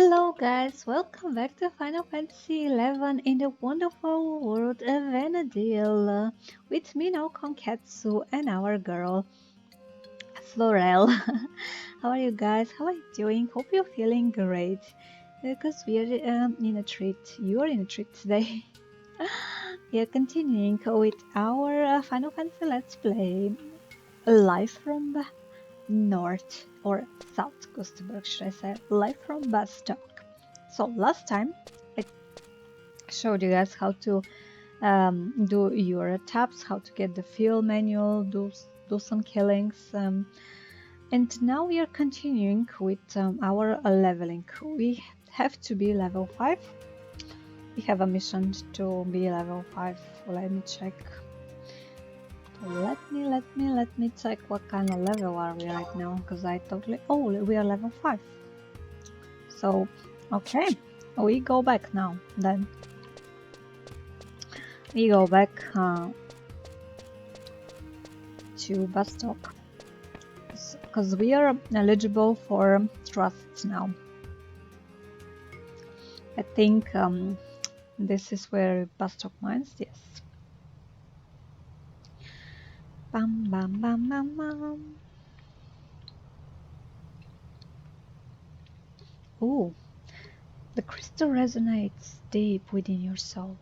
Hello guys, welcome back to Final Fantasy XI in the wonderful world of Vanadil with me now Konketsu and our girl Florel. How are you guys? How are you doing? Hope you're feeling great because we are in a treat. You are in a treat today. We are continuing with our Final Fantasy Let's Play live from the north or south Gustavberg, should I say, live from Bastok. So last time I showed you guys how to do your taps, how to get the fuel manual, do some killings, and now we are continuing with our leveling. We have to be level 5. We have a mission to be level 5. Let me check. Let me check what kind of level are we right now, because I totally... Oh, we are level 5. So, okay, we go back now, then. We go back to Bastok, because we are eligible for trusts now. I think this is where Bastok mines, yes. Bam bam bam bam bam. Ooh, the crystal resonates deep within your soul.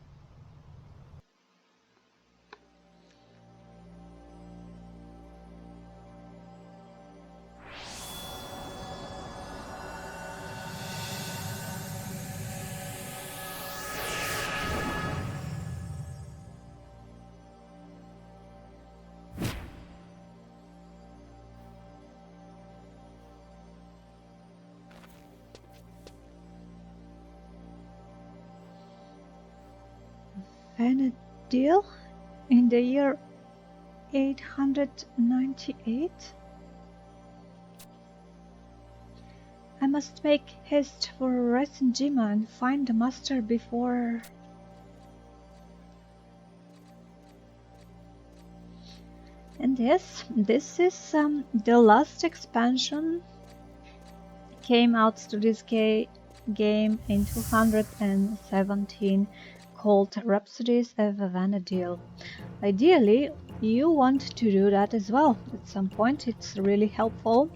Vanadil in the year 898? I must make haste for Resenjima and find the master before... And yes, this is the last expansion. Came out to this game in 217, called Rhapsodies of Vanadil. Ideally, you want to do that as well at some point. It's really helpful.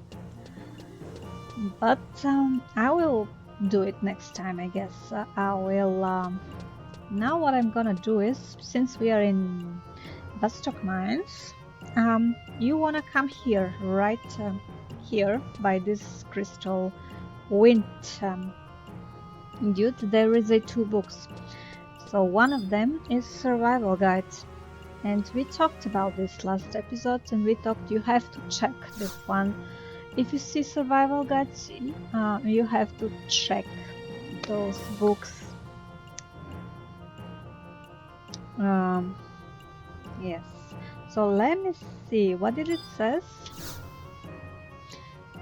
But I will do it next time, I guess. I will... now what I'm gonna do is, since we are in Bastok Mines, you wanna come here, right here, by this crystal wind dude. There is 2 books. So one of them is Survival Guide. And we talked about this last episode, and we talked you have to check this one. If you see survival guides, you have to check those books. Yes. So let me see. What did it says?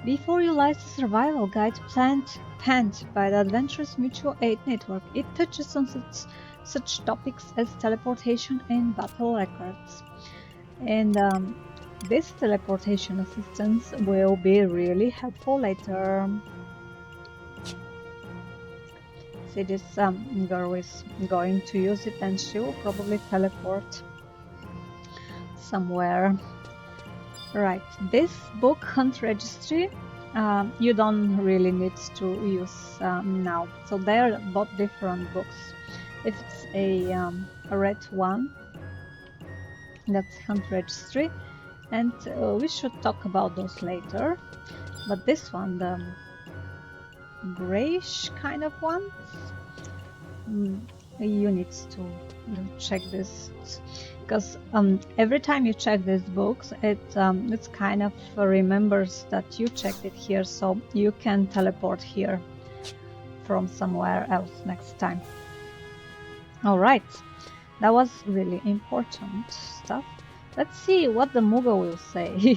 Before you lies the survival guide penned by the Adventurous Mutual Aid Network. It touches on such topics as teleportation and battle records. And this teleportation assistance will be really helpful later. See, this girl is going to use it and she will probably teleport somewhere. Right, this book, Hunt Registry, you don't really need to use now. So they are both different books. If it's a red one, that's Hunt Registry, and we should talk about those later. But this one, the grayish kind of one, you need to check this, because every time you check these books, it's kind of remembers that you checked it here, so you can teleport here from somewhere else next time. All right, that was really important stuff. Let's see what the Mughal will say.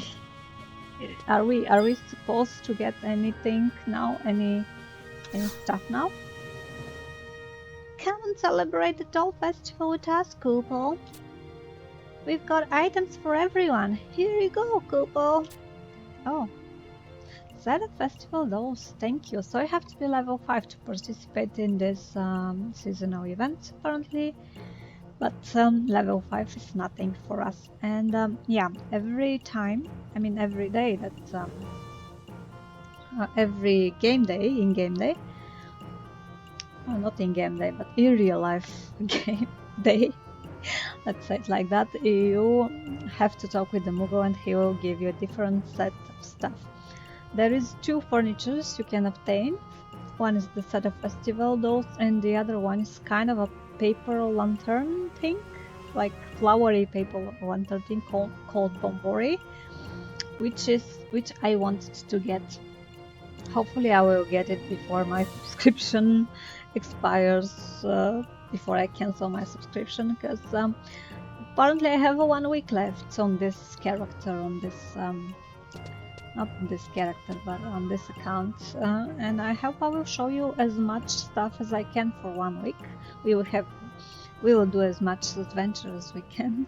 Are we supposed to get anything now? Any stuff now? Come and celebrate the Doll Festival with us, Kupal. We've got items for everyone. Here you go, Kupal. Oh. Zelda Festival dolls, thank you. So you have to be level 5 to participate in this seasonal event apparently. But level 5 is nothing for us. And yeah, every time, I mean every day that every game day, in-game day, not in-game day, but in real life game day, let's say it like that, you have to talk with the Moogle and he will give you a different set of stuff. There is 2 furnitures you can obtain. One is the set of festival dolls and the other one is kind of a paper lantern thing, like flowery paper lantern thing called Bombori, which I wanted to get. Hopefully I will get it before my subscription expires, before I cancel my subscription, because apparently I have 1 week left on this character, on this not on this character but on this account, and I hope I will show you as much stuff as I can for 1 week. We will do as much adventure as we can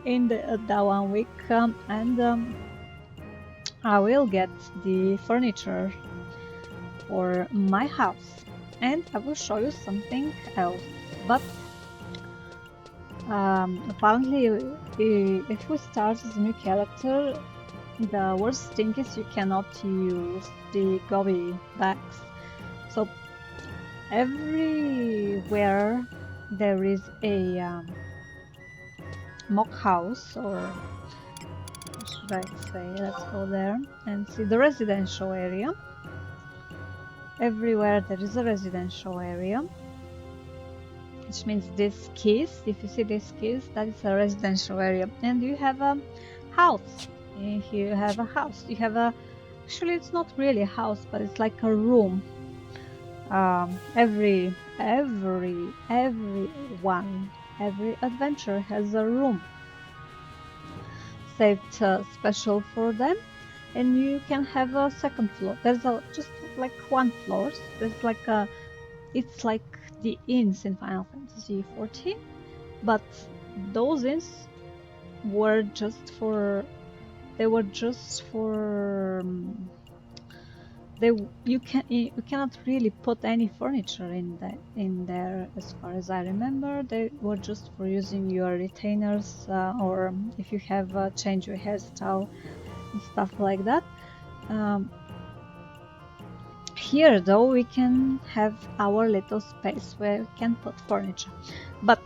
in that 1 week, and I will get the furniture for my house, and I will show you something else. But apparently, if we start as a new character, the worst thing is you cannot use the Gobi bags. So everywhere there is a mock house, or what should I say? Let's go there and see the residential area. Everywhere there is a residential area, which means this keys, if you see this keys, that is a residential area, and you have a house. If you have a house, you have a, actually it's not really a house, but it's like a room. Every adventure has a room saved special for them, and you can have a second floor. There's just like 1 floor. There's like a, it's like the inns in Final Fantasy XIV, but those inns were just for, you cannot really put any furniture in there, as far as I remember. They were just for using your retainers, or if you have change your hairstyle and stuff like that. Here though we can have our little space where we can put furniture, but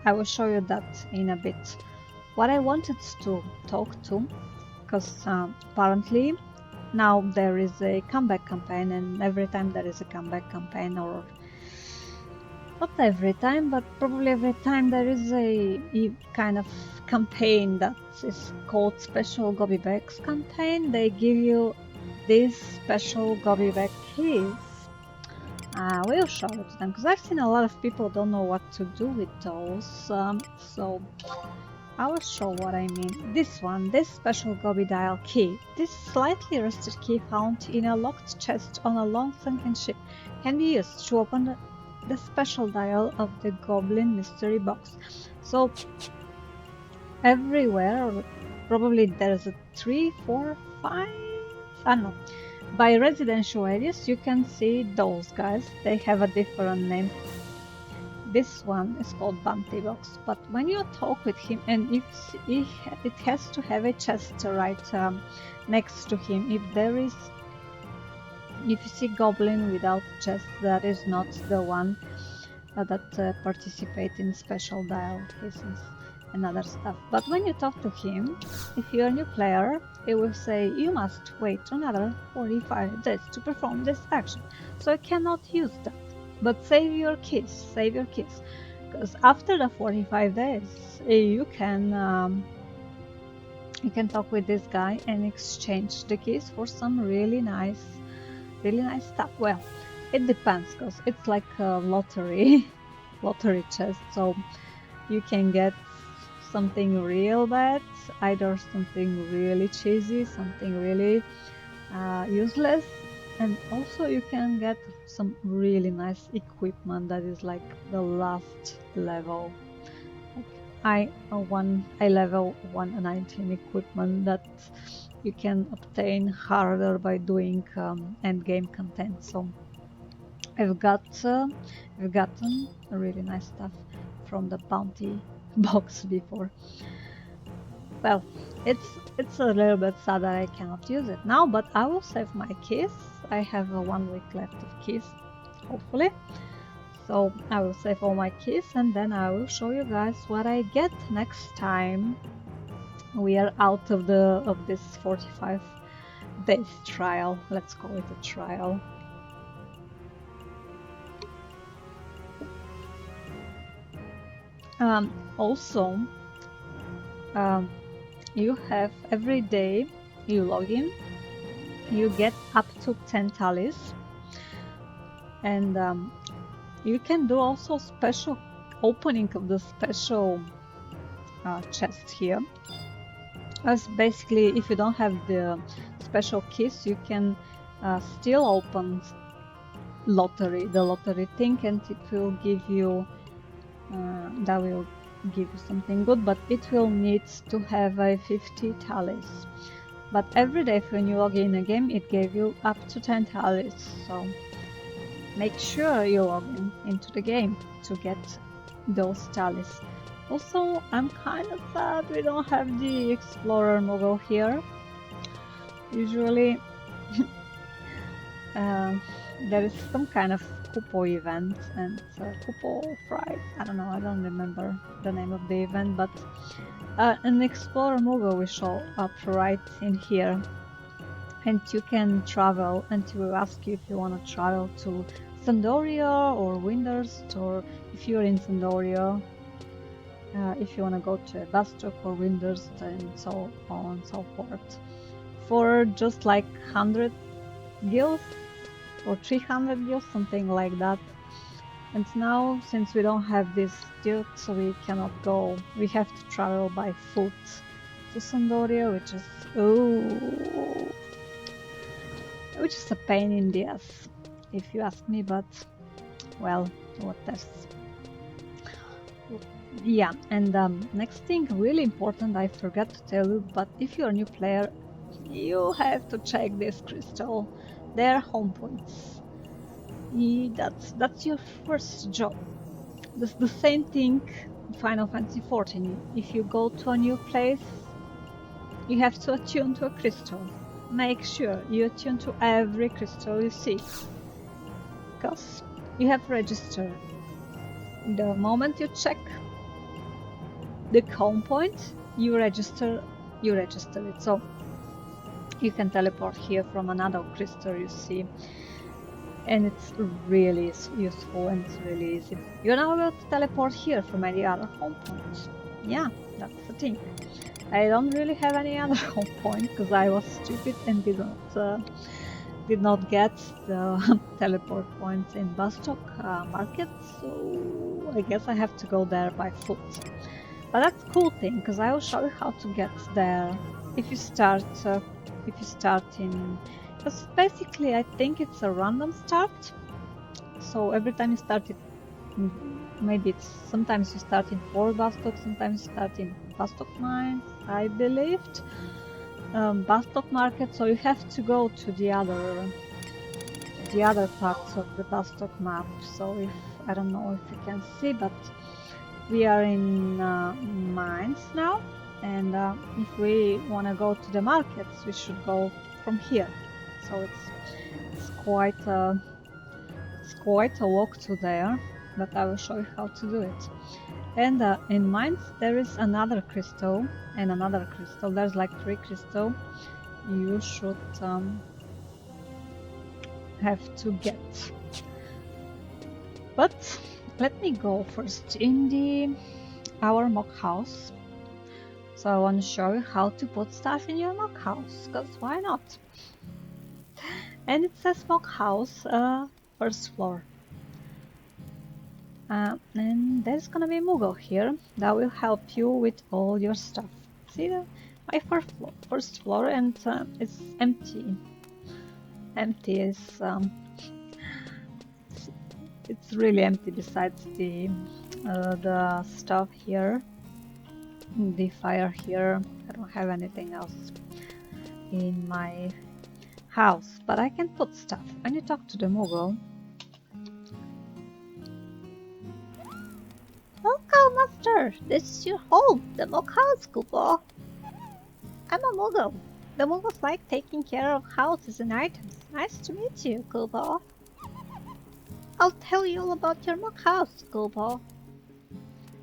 I will show you that in a bit. What I wanted to talk to, because apparently now there is a comeback campaign, and every time there is a comeback campaign, or not every time, but probably every time there is a kind of campaign that is called Special Gobi Bags campaign, they give you these special Gobi Bag keys. I will show it to them, because I've seen a lot of people don't know what to do with those, so I will show what I mean. This one, this special Gobi dial key. This slightly rusted key found in a locked chest on a long sunken ship can be used to open the special dial of the Goblin Mystery Box. So everywhere, or probably there's a 3, 4, 5, I don't know. By residential areas you can see those guys, they have a different name. This one is called Bounty Box, but when you talk with him, and it has to have a chest right next to him. If you see Goblin without chest, that is not the one that participate in special dial cases and other stuff. But when you talk to him, if you're a new player, it will say you must wait another 45 days to perform this action, so I cannot use that. But save your keys, because after the 45 days you can talk with this guy and exchange the keys for some really nice stuff. Well, it depends, because it's like a lottery chest, so you can get something real bad, either something really cheesy, something really useless, and also you can get some really nice equipment that is like the last level. Like I level 119 equipment that you can obtain harder by doing end game content. So I've gotten really nice stuff from the bounty box before. Well, it's a little bit sad that I cannot use it now, but I will save my keys. I have 1 week left of keys, hopefully. So I will save all my keys and then I will show you guys what I get next time we are out of this 45 days trial. Let's call it a trial. Also, you have every day you log in, you get up to 10 tallies, and you can do also special opening of the special chest here. As basically, if you don't have the special keys, you can still open the lottery thing, and it will give you that will give you something good, but it will need to have a 50 tallies. But every day when you log in a game, it gave you up to 10 tallies, so make sure you log into the game to get those tallies. Also, I'm kind of sad we don't have the Explorer Mogul here. Usually there is some kind of Kupo event and Kupo Fright. I don't know, I don't remember the name of the event, but an Explorer Mogul will show up right in here. And you can travel, and it will ask you if you want to travel to Sandoria or Windurst, or if you're in Sandoria, if you want to go to Bastok or Windurst, and so on and so forth. For just like 100 gills or 300 gills, something like that. And now, since we don't have this duct, we cannot go. We have to travel by foot to Sandoria, which is a pain in the ass, if you ask me, but well, what else? Yeah, and next thing, really important, I forgot to tell you, but if you're a new player, you have to check this crystal. They're home points. That's your first job. That's the same thing in Final Fantasy XIV. If you go to a new place, you have to attune to a crystal. Make sure you attune to every crystal you see, because you have registered. The moment you check the home point, you register it. So you can teleport here from another crystal you see, and it's really useful and it's really easy. You're now able to teleport here from any other home point. Yeah, that's the thing. I don't really have any other home point because I was stupid and did not get the teleport points in Bastok market, so I guess I have to go there by foot. But that's a cool thing, because I will show you how to get there if you start in, because basically I think it's a random start. So every time you start it, maybe it's sometimes you start in Fort Bastok, sometimes you start in Bastok Mines, I believed. Bastok Market, so you have to go to the other parts of the Bastok map. So if I don't know if you can see, but we are in mines now, and if we want to go to the markets, we should go from here. So it's quite a walk to there, but I will show you how to do it. And in mines there is another crystal and another crystal. There's like 3 crystals you should have to get. But let me go first in our mock house. So I want to show you how to put stuff in your mock house, because why not? And it says mock house, first floor. And there's gonna be Moogle here that will help you with all your stuff. See my first floor, and it's empty. Empty is it's really empty besides the stuff here, the fire here. I don't have anything else. in my house, but I can put stuff. When you talk to the Moogle, welcome, Master. This is your home, the Moog House, Koopa. I'm a Moogle. The Moogles like taking care of houses and items. Nice to meet you, Koopa. I'll tell you all about your Moog House, Koopa.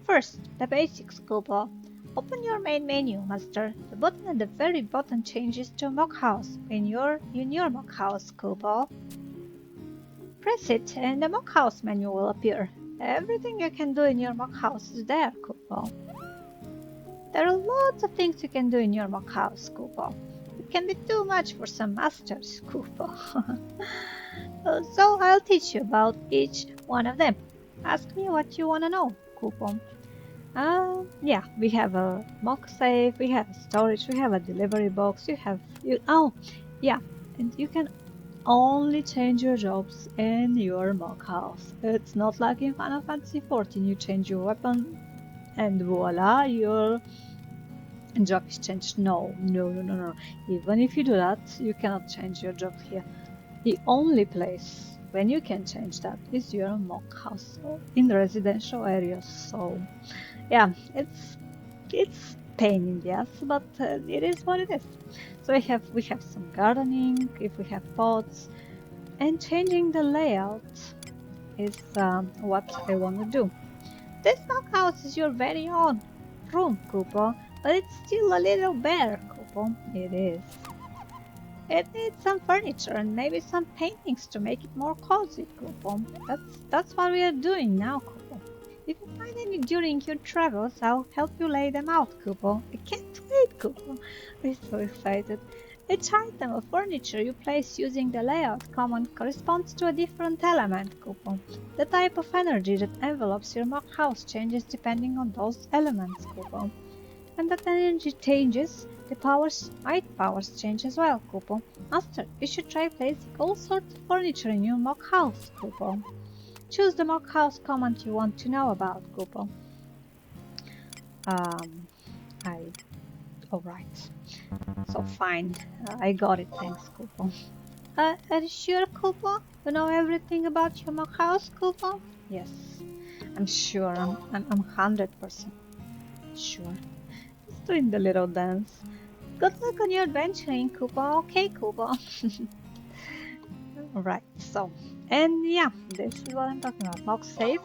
First, the basics, Koopa. Open your main menu, Master. The button at the very bottom changes to Moog House when you're in your Moog House, Koopa. Press it and the Moog House menu will appear. Everything you can do in your Moog House is there, Koopa. There are lots of things you can do in your Moog House, Koopa. It can be too much for some masters, Koopa. So I'll teach you about each one of them. Ask me what you want to know, Koopa. Yeah, we have a mock safe, we have storage, we have a delivery box, oh, yeah, and you can only change your jobs in your mock house. It's not like in Final Fantasy XIV, you change your weapon and voila, your job is changed. No. Even if you do that, you cannot change your job here. The only place when you can change that is your mock house in residential areas. So yeah, it's pain in the ass, but it is what it is. So we have some gardening, if we have pots, and changing the layout is what I want to do. This mock house is your very own room, Koopa, but it's still a little bare, Koopa. It is. It needs some furniture and maybe some paintings to make it more cozy, Koopa. That's what we are doing now, Koopa. If you find any during your travels, I'll help you lay them out, Koopa. I can't wait, Koopa. I'm so excited. Each item of furniture you place using the layout command corresponds to a different element, Koopa. The type of energy that envelopes your mock house changes depending on those elements, Koopa. When that energy changes, my powers change as well, Koopa. Master, you should try placing all sorts of furniture in your mock house, Koopa. Choose the mock house command you want to know about, Koopa. Alright. So fine, I got it, thanks, Koopa. Are you sure, Koopa? You know everything about your mock house, Koopa? Yes, I'm sure, I'm 100% sure. Just doing the little dance. Good luck on your adventuring, Koopa. Okay, Koopa. Alright, so, and yeah, this is what I'm talking about. Mock safe,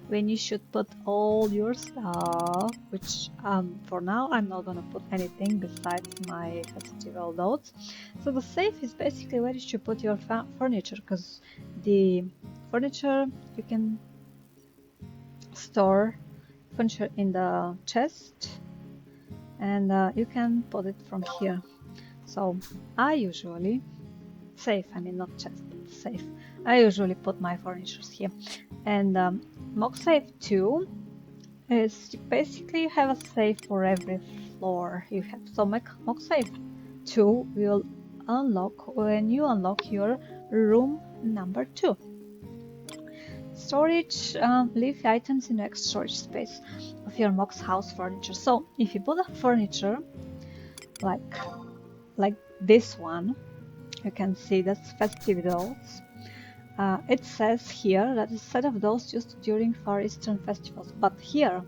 when you should put all your stuff, which for now I'm not gonna put anything besides my festival notes. So the safe is basically where you should put your furniture, because the furniture you can store furniture in the chest and you can put it from here. So I usually safe, I mean not chest, but safe. I usually put my furnitures here. And mock safe 2 is basically you have a safe for every floor you have. So mock safe 2 will unlock when you unlock your room number 2. Storage, leave items in the next storage space of your mock's house furniture. So if you put a furniture like this one, you can see that's festive dolls. It says here that it's a set of dolls used during Far Eastern festivals, but here,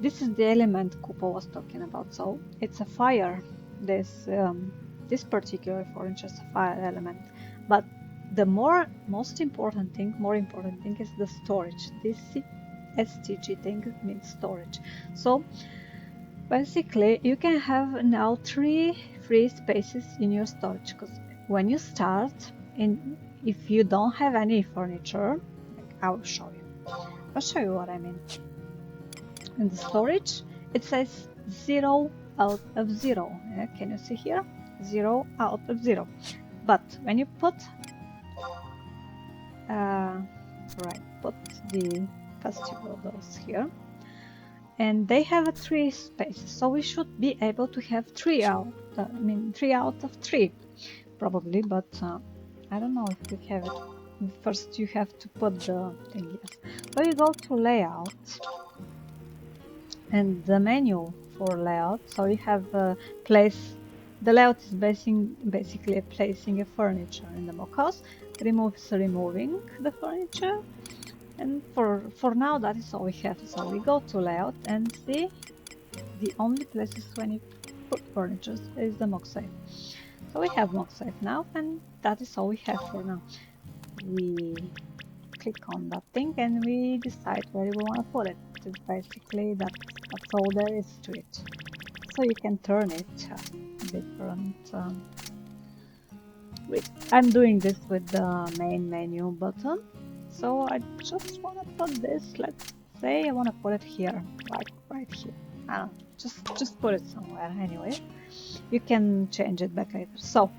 this is the element Koopa was talking about, so it's a fire. This particular furniture is a fire element, but the most important thing is the storage. This STG thing means storage. So basically, you can have now 3 free spaces in your storage, because when you start, if you don't have any furniture, I will show you. I'll show you what I mean. In the storage, it says 0 out of 0. Can you see here? 0 out of 0. But when you put put the festival dolls here, and they have 3 spaces, so we should be able to have 3 out of 3 probably, but I don't know if we have it. First you have to put the thing, yes. So you go to layout and the menu for layout, so you have place The layout is basically placing a furniture in the mock house. Remove is removing the furniture. And for now, that is all we have. So we go to layout and see the only places when you put furniture is the mock safe. So we have mock safe now, and that is all we have for now. We click on that thing and we decide where we want to put it. Basically, that's all there is to it. So you can turn it different. I'm doing this with the main menu button. So I just want to put this. Let's say I want to put it here, right here. I don't know, just put it somewhere anyway. You can change it back later. So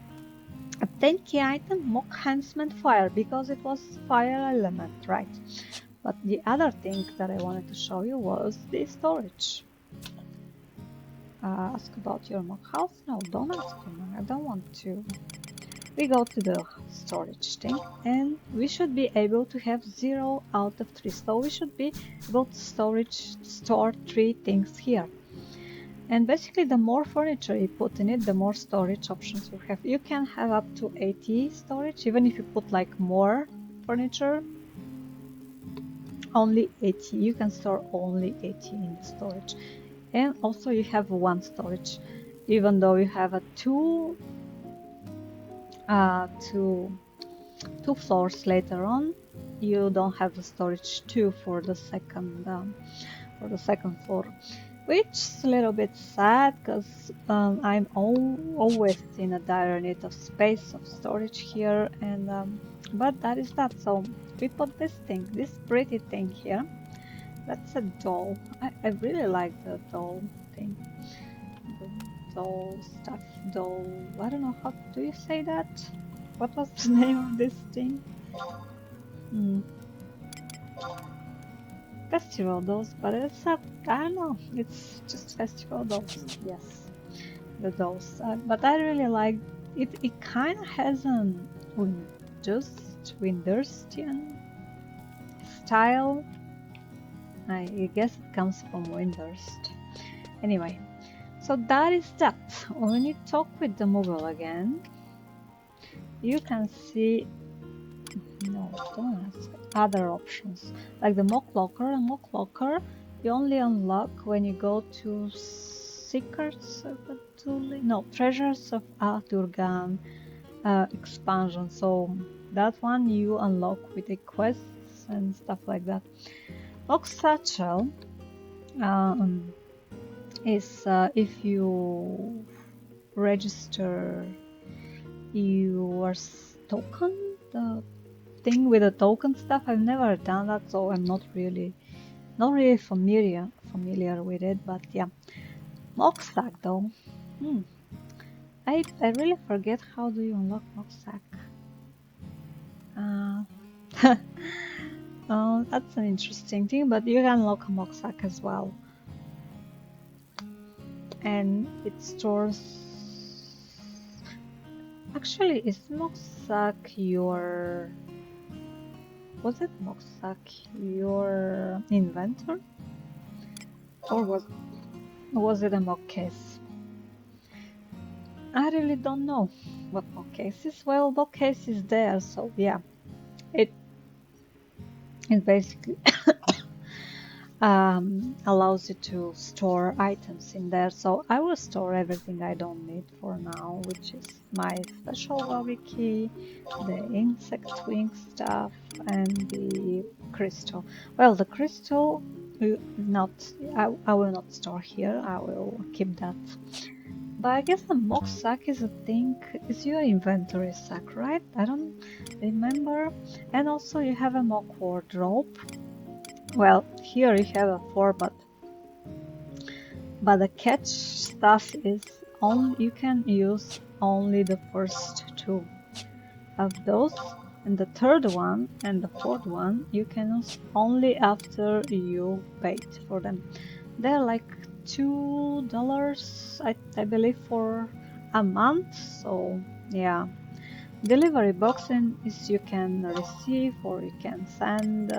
obtain key item mock enhancement fire, because it was fire element, right? But the other thing that I wanted to show you was the storage. Ask about your mock house? No, don't ask me. I don't want to. We go to the storage thing and we should be able to have 0 out of 3. So we should be able to store 3 things here. And basically the more furniture you put in it, the more storage options you have. You can have up to 80 storage, even if you put like more furniture. Only 80. You can store only 80 in the storage. And also you have 1 storage, even though you have a two floors later on, you don't have the storage 2 for the second floor, which is a little bit sad because I'm always in a dire need of space, of storage here, and but that is that. So we put this pretty thing here. That's a doll. I really like the doll thing. The doll stuff, doll. I don't know, how do you say that? What was the name of this thing? Festival dolls, but it's I don't know, it's just festival dolls. Yes, the dolls. But I really like it. It kind of has an Winderstian style. I guess it comes from Windurst. Anyway, so that is that. When you talk with the Moogle again, you can see other options like the mock locker. And mock locker you only unlock when you go to Treasures of Aturgan expansion. So that one you unlock with the quests and stuff like that. Mock satchel is if you register your token, the thing with the token stuff. I've never done that, so I'm not really familiar with it. But yeah, mock sack though. I really forget how do you unlock mock sack. Oh, that's an interesting thing, but you can unlock a mock sack as well, and it stores. Actually, is mock sack your? Was it mock sack your inventor? Or was it a mock case? I really don't know what mock case is. Well, mock case is there, so yeah, it basically allows you to store items in there. So I will store everything I don't need for now, which is my special Wabi key, the insect wing stuff, and the crystal. Well, the crystal I will not store here. I will keep that. But I guess the mock sack is a thing. Is your inventory sack, right? I don't remember. And also you have a mock wardrobe. Well, here you have a 4, but the catch stuff is you can use only the first 2 of those, and the 3rd one and the 4th one you can use only after you paid for them. They're like $2, I believe, for a month. So yeah, delivery boxing is you can receive or you can send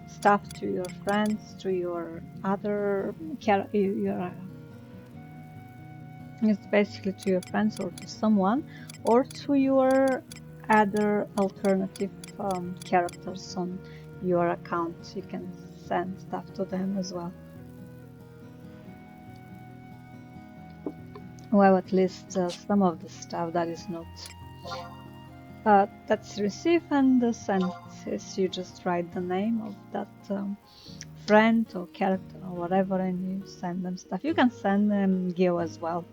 stuff to your friends, to your other It's basically to your friends or to someone, or to your other alternative characters on your account. You can send stuff to them as well. Well, at least some of the stuff that is not that's receive and send is you just write the name of that friend or character or whatever, and you send them stuff. You can send them gil as well.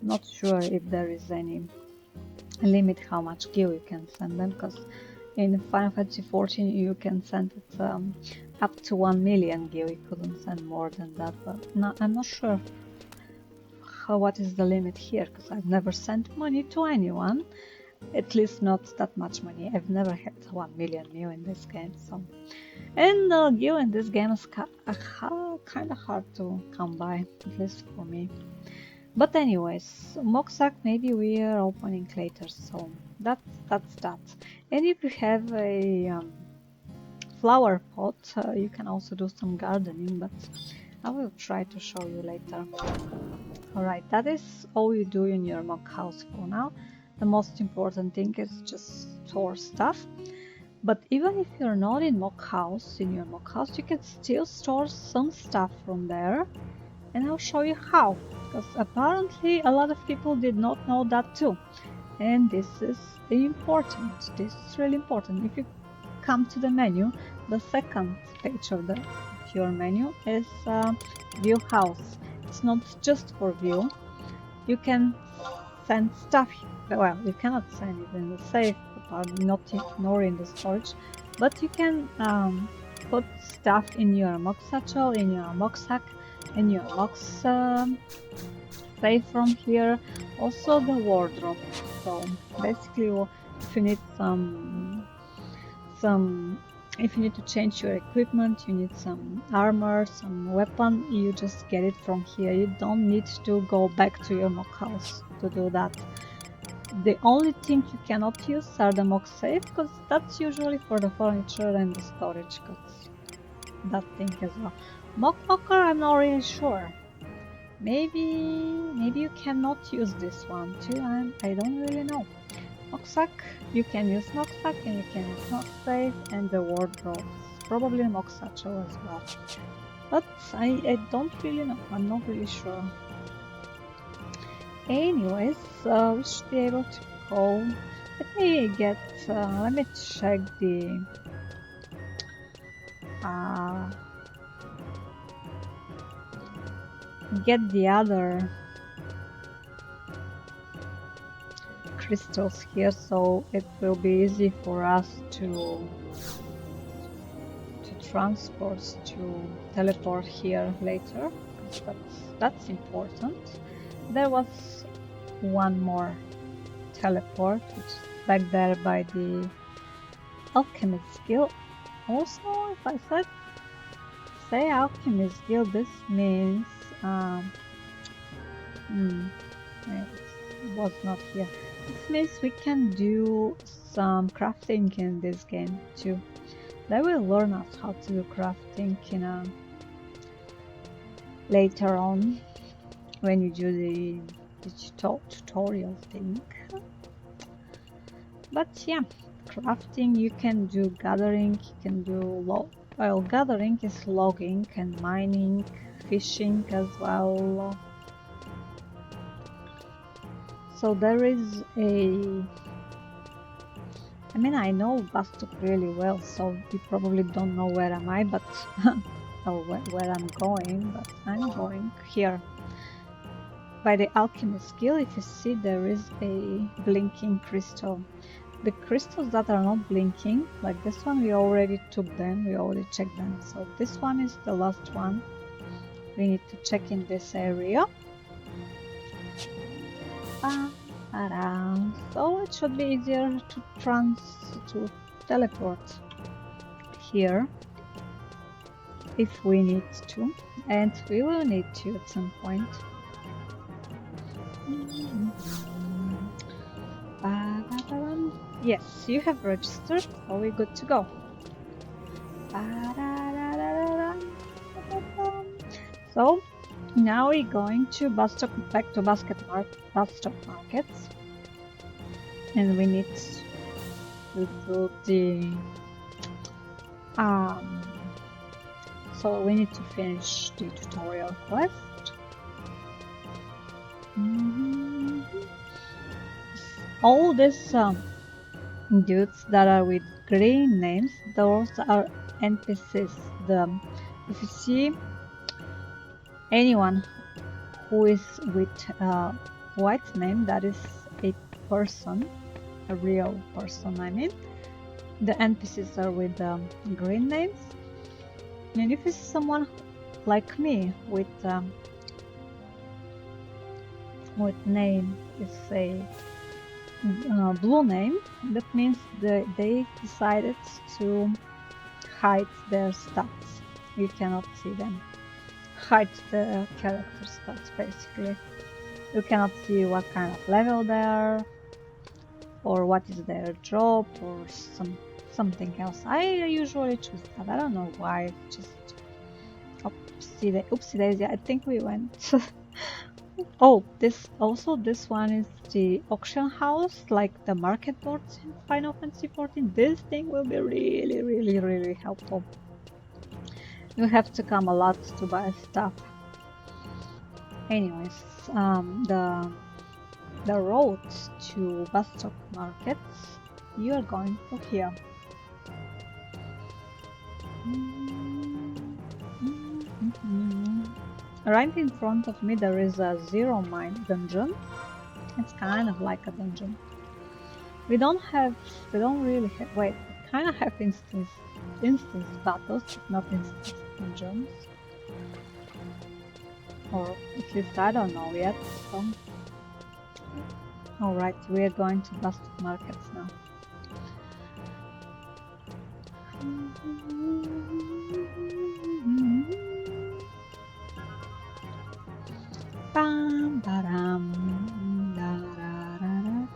Not sure if there is any limit how much gil you can send them, because in Final Fantasy XIV you can send it up to 1 million gil. You couldn't send more than that, but no, I'm not sure what is the limit here, because I've never sent money to anyone. At least not that much money. I've never had 1 million mil in this game, so. And gil in this game is kind of hard to come by, at least for me. But anyways, Moxac maybe we are opening later, so that's that. And if you have a flower pot, you can also do some gardening, but I will try to show you later. Alright, that is all you do in your mock house for now. The most important thing is just store stuff. But even if you're not in your mock house, you can still store some stuff from there. And I'll show you how, because apparently a lot of people did not know that too. And this is important. This is really important. If you come to the menu, the second page of your menu is view house. It's not just for view. You can send stuff. Well, you cannot send it in the safe, nor in the storage, but you can put stuff in your mock satchel, in your mock sack, in your mox safe from here. Also the wardrobe. So basically, if you need if you need to change your equipment, you need some armor, some weapon, you just get it from here. You don't need to go back to your mock house to do that. The only thing you cannot use are the mock safe, because that's usually for the furniture and the storage, because that thing as well. Mock locker, I'm not really sure. Maybe you cannot use this one too, I don't really know. Mocksack, you can use Mocksack and you can use Mocksafe, and the wardrobes. Probably Mock Satchel as well. But I don't really know, I'm not really sure. Anyways, we should be able to go. Let me check the get the other crystals here, so it will be easy for us to teleport here later. That's important. There was one more teleport, which is back there by the Alchemist Guild. Also, if I say Alchemist Guild, this means it was not here. This means we can do some crafting in this game too. They will learn us how to do crafting in later on when you do the tutorial thing. But yeah, crafting, you can do gathering, you can do gathering is logging and mining, fishing as well. So there is I know Bastok really well, so you probably don't know where am I, but or where I'm going, but I'm going here. By the Alchemist Guild, if you see, there is a blinking crystal. The crystals that are not blinking, like this one, we already took them, we already checked them. So this one is the last one. We need to check in this area. So it should be easier to teleport here if we need to, and we will need to at some point. Yes, you have registered, so we're good to go. So Now we're going to back to Bus Markets, and we need to do the um. So we need to finish the tutorial quest. All these dudes that are with green names, those are NPCs. If you see anyone who is with a white name, that is a person, a real person, I mean. The NPCs are with green names. And if it's someone like me with name is a blue name, that means they decided to hide their stats. You cannot see them. Hide the character stats basically. You cannot see what kind of level they are, or what is their job, or something else. I usually choose that. I don't know why. Just oopsie daisy. I think we went. Oh, this one is the auction house, like the market boards in Final Fantasy XIV. This thing will be really helpful. You have to come a lot to buy stuff. Anyways, the roads to Vostok markets, you are going to here. Right in front of me there is a Zero Mine dungeon. It's kind of like a dungeon. We don't really have, wait, we kind of have instance battles, but not instance dungeons. Or at least I don't know yet, so. Alright, we are going to Vostok markets now. Bam, ba-dam, da-da-da-da.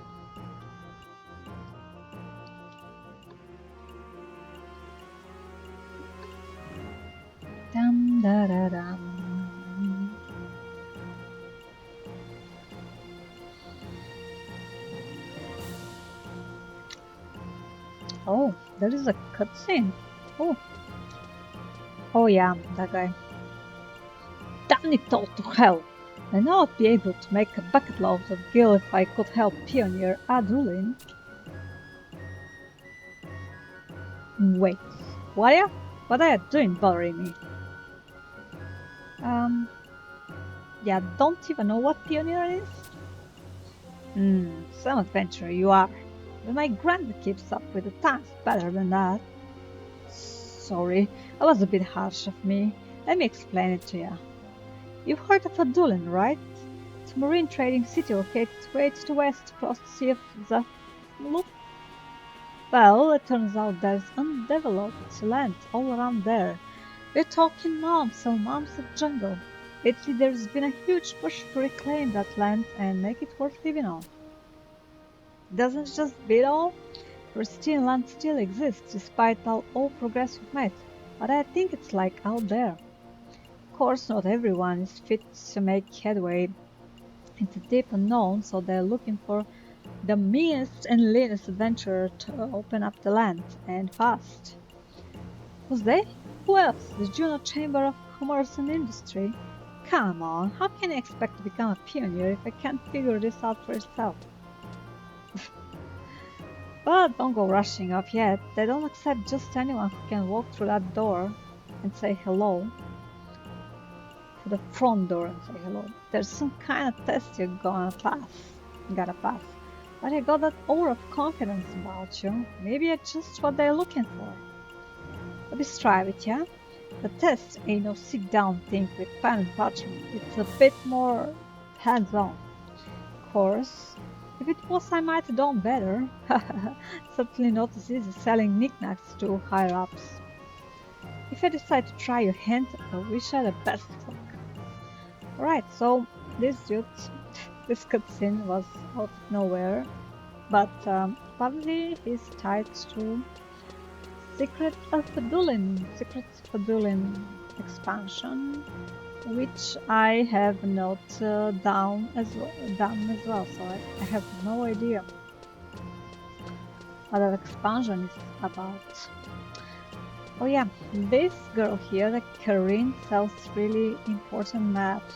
Dam, da-da-dam. Oh, there is a cutscene. Oh. Oh yeah, that guy. Damn it all to hell! I know I'd be able to make a bucket load of gil if I could help Pioneer Adulin. Wait, what are you doing bothering me? Yeah, don't even know what Pioneer is? Some adventurer you are. But my grandma keeps up with the times better than that. Sorry, that was a bit harsh of me. Let me explain it to you. You've heard of Adulin, right? It's a marine trading city located way to the west across the Sea of Zaflup. Well, it turns out there's undeveloped land all around there. We're talking mounds and mounds of jungle. Lately there's been a huge push to reclaim that land and make it worth living on. Doesn't it just beat all? Pristine land still exists despite all progress we've made, but I think it's like out there. Of course, not everyone is fit to make headway into deep unknown, so they're looking for the meanest and leanest adventurer to open up the land, and fast. Who's they? Who else? The Juno Chamber of Commerce and Industry? Come on, how can you expect to become a pioneer if I can't figure this out for yourself? But don't go rushing off yet. They don't accept just anyone who can walk through that door and say hello. To the front door and say hello. There's some kind of test you're gotta pass. But you got that aura of confidence about you. Maybe it's just what they're looking for. Let me try it, yeah? The test ain't no sit-down thing with pen and parchment. It's a bit more hands-on. Of course, if it was, I might have done better. Certainly not as easy selling knickknacks to higher-ups. If you decide to try your hand, I wish you the best of luck. Alright, so this dude, this cutscene was out of nowhere, but apparently he's tied to Secrets of Adulin expansion. which I have not done as well. So I have no idea what the expansion is about. Oh yeah, this girl here, the Karin, sells really important maps,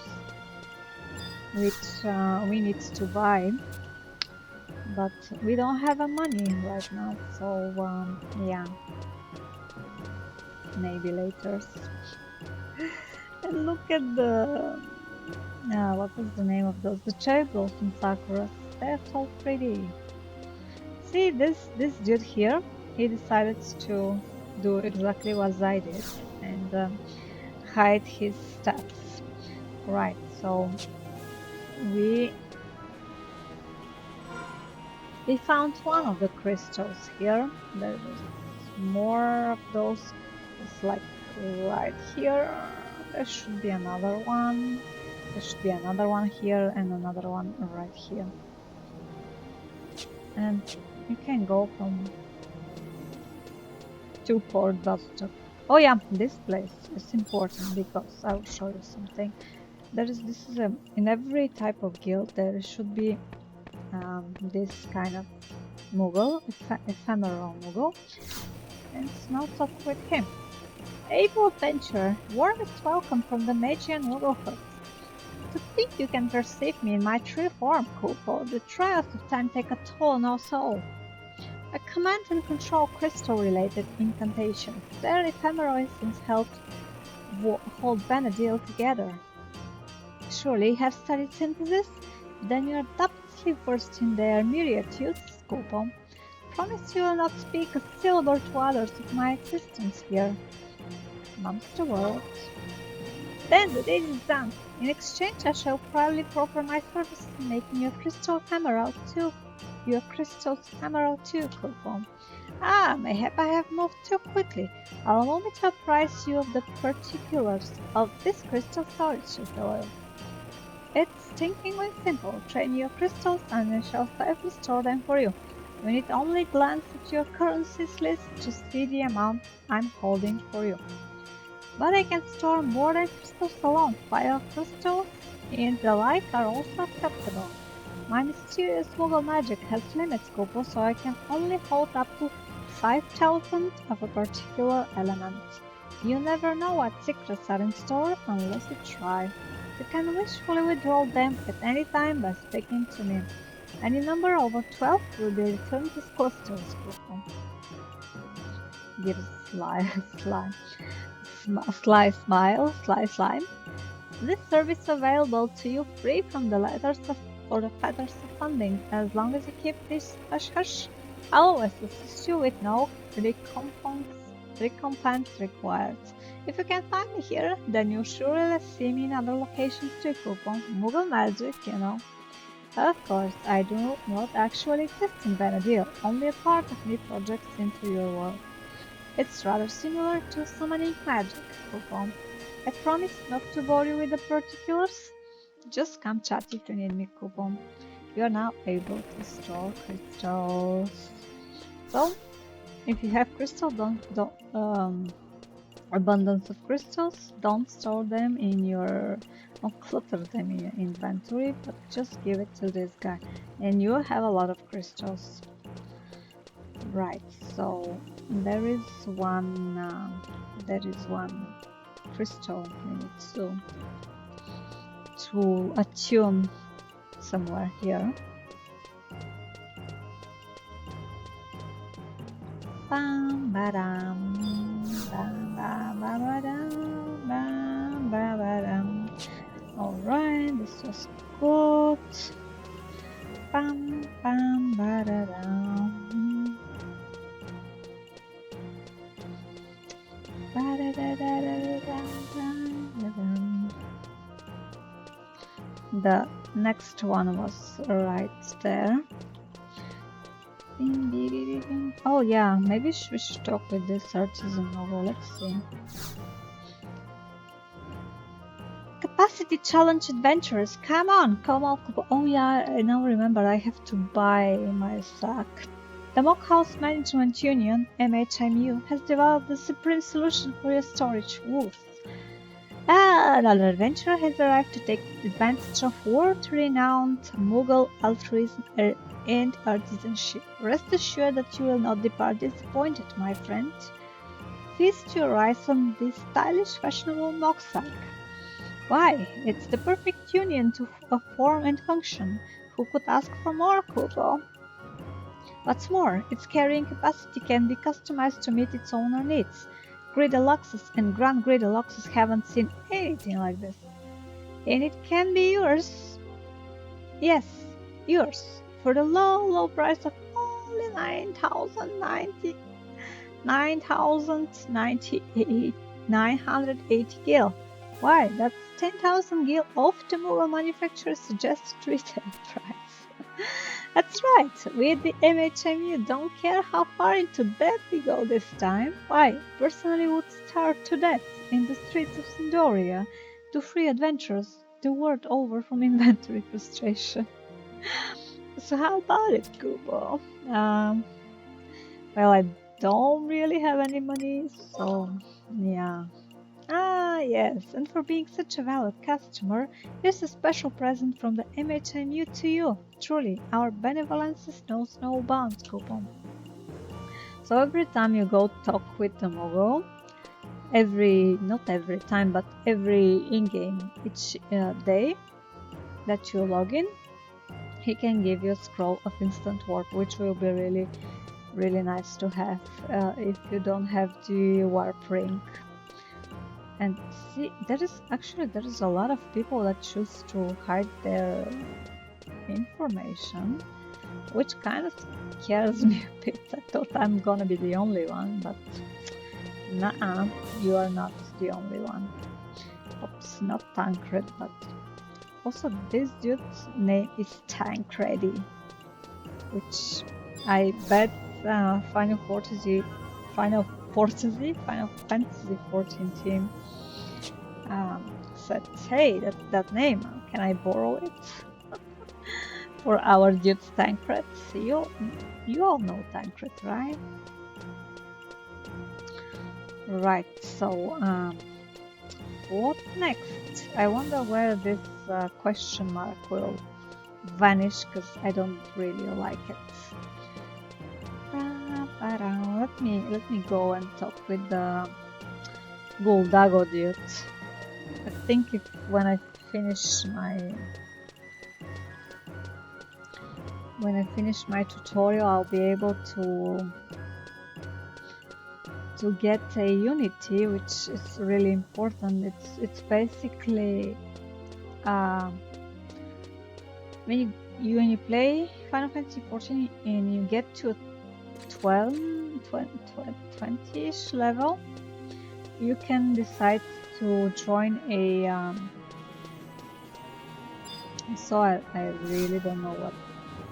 which we need to buy, but we don't have money right now, so yeah, maybe later. And look at the what was the name of those? The cherry blossom sakuras. They're so pretty. See this dude here? He decided to do exactly what I did and hide his stats. Right. So we found one of the crystals here. There's more of those. It's like right here. There should be another one. There should be another one here and another one right here. And you can go from to Port Vostok. Oh yeah, this place is important because I will show you something. This is in every type of guild there should be this kind of Moogle, ephemeral Moogle, and smells up with him. Able adventurer, warmest welcome from the Magian Mooglehood. To think you can perceive me in my true form, Kupo, the trials of time take a toll on our soul. A command and control crystal-related incantation. Their ephemeral essence helped hold Vana'diel together. Surely you have studied synthesis? Then you are doubtlessly versed in their myriad uses, Kupo. Promise you will not speak a syllable to others of my existence here. Mum's the word. Then the deed is done. In exchange, I shall proudly proffer my services in making your crystal emerald too. Your crystal's emerald too, Kupo. Ah, mayhap I have moved too quickly. Allow me to apprise you of the particulars of this crystal storage oil. It's stinkingly simple. Trade me your crystals and I shall safely store them for you. You need only glance at your currencies list to see the amount I'm holding for you. But I can store more than crystals alone. Fire crystals and the like are also acceptable. My mysterious Moogle magic has limits, Kupo, so I can only hold up to 5,000 of a particular element. You never know what secrets are in store unless you try. You can wishfully withdraw them at any time by speaking to me. Any number over 12 will be returned as clusters, Kupo. Gives sly smile, sly slime. This service is available to you free from the letters or the fetters of funding, as long as you keep this hush hush. I'll always assist you with no recompense required. If you can find me here, then you'll surely see me in other locations too, Kupo. Moogle magic, you know. Of course, I do not actually exist in Vana'diel, only a part of me projects into your world. It's rather similar to summoning magic, Kupo. I promise not to bore you with the particulars. Just come chat if you need me, Kupo. You are now able to store crystals. So, if you have crystal, abundance of crystals, don't store them in your, don't clutter them in your inventory, but just give it to this guy, and you'll have a lot of crystals. Right. So there is one crystal we need to attune somewhere here. Bam badam bam bam bam badam bam bam badam. Alright, this was good. Bam bam badam. The next one was right there. Oh yeah, maybe we should talk with this artisan over. Let's see. Capacity challenge adventurers, come on! Oh yeah, I now remember I have to buy my sack. The Mockhouse Management Union, MHMU, has developed the supreme solution for your storage woes. Another adventurer has arrived to take advantage of world-renowned Mughal altruism and artisanship. Rest assured that you will not depart disappointed, my friend. Feast your eyes on this stylish, fashionable mocksack. Why, it's the perfect union of form and function. Who could ask for more, Kubo? What's more, its carrying capacity can be customized to meet its owner needs. Grideluxes and Grand Grideluxes haven't seen anything like this. And it can be yours. Yes, yours. For the low, low price of only 9,098 gil. Why, that's 10,000 gil off the Mughal manufacturer's suggested retail price. That's right, we at the MHMU don't care how far into debt we go this time. Why, personally would starve to death in the streets of Sindoria to free adventurers the world over from inventory frustration. So how about it, Kubo? Well, I don't really have any money, so yeah. Ah, yes, and for being such a valid customer, here's a special present from the MHMU to you. Truly, our benevolence knows no bounds, Coupon. So every time you go talk with the Mogul, not every time, but every in-game, each day that you log in, he can give you a scroll of instant warp, which will be really nice to have if you don't have the warp ring. And see, there is a lot of people that choose to hide their information, which kind of scares me a bit. I thought I'm gonna be the only one, but nah, you are not the only one. Oops, not Tancred, but also this dude's name is Tancredi, which I bet Final Fantasy 14 team said, hey, that name, can I borrow it? For our dude Tancred. You all know Tancred, right? Right, so what next? I wonder where this question mark will vanish, because I don't really like it. Let me go and talk with the Guldago dude. I think when I finish my tutorial, I'll be able to get a unity, which is really important. It's basically when you play Final Fantasy 14 and you get to 20-ish level, you can decide to join a so I really don't know what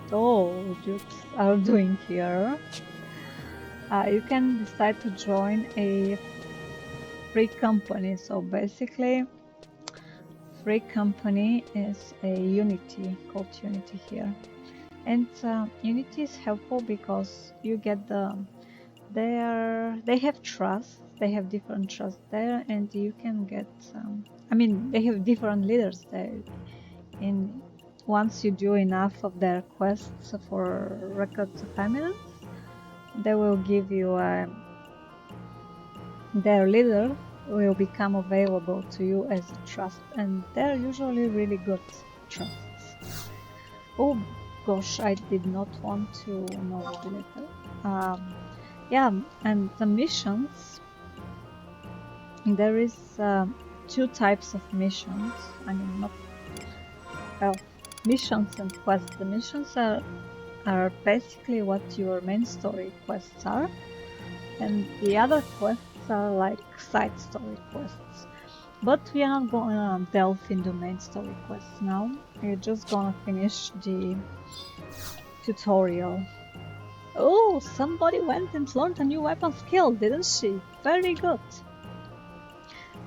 those dudes are doing here. You can decide to join a free company. So basically, free company is a Unity, called Unity here. And Unity is helpful because you get they have trust, they have different trust there, and you can get they have different leaders there. And once you do enough of their quests for records of eminence, they will give you their leader will become available to you as a trust, and they're usually really good trusts. Oh gosh, I did not want to know the letter. Yeah, and the missions, there is two types of missions. I mean, not well, missions and quests. The missions are basically what your main story quests are, and the other quests are like side story quests. But we are not gonna delve into main story quests now. We're just gonna finish the tutorial. Oh, somebody went and learned a new weapon skill, didn't she? Very good.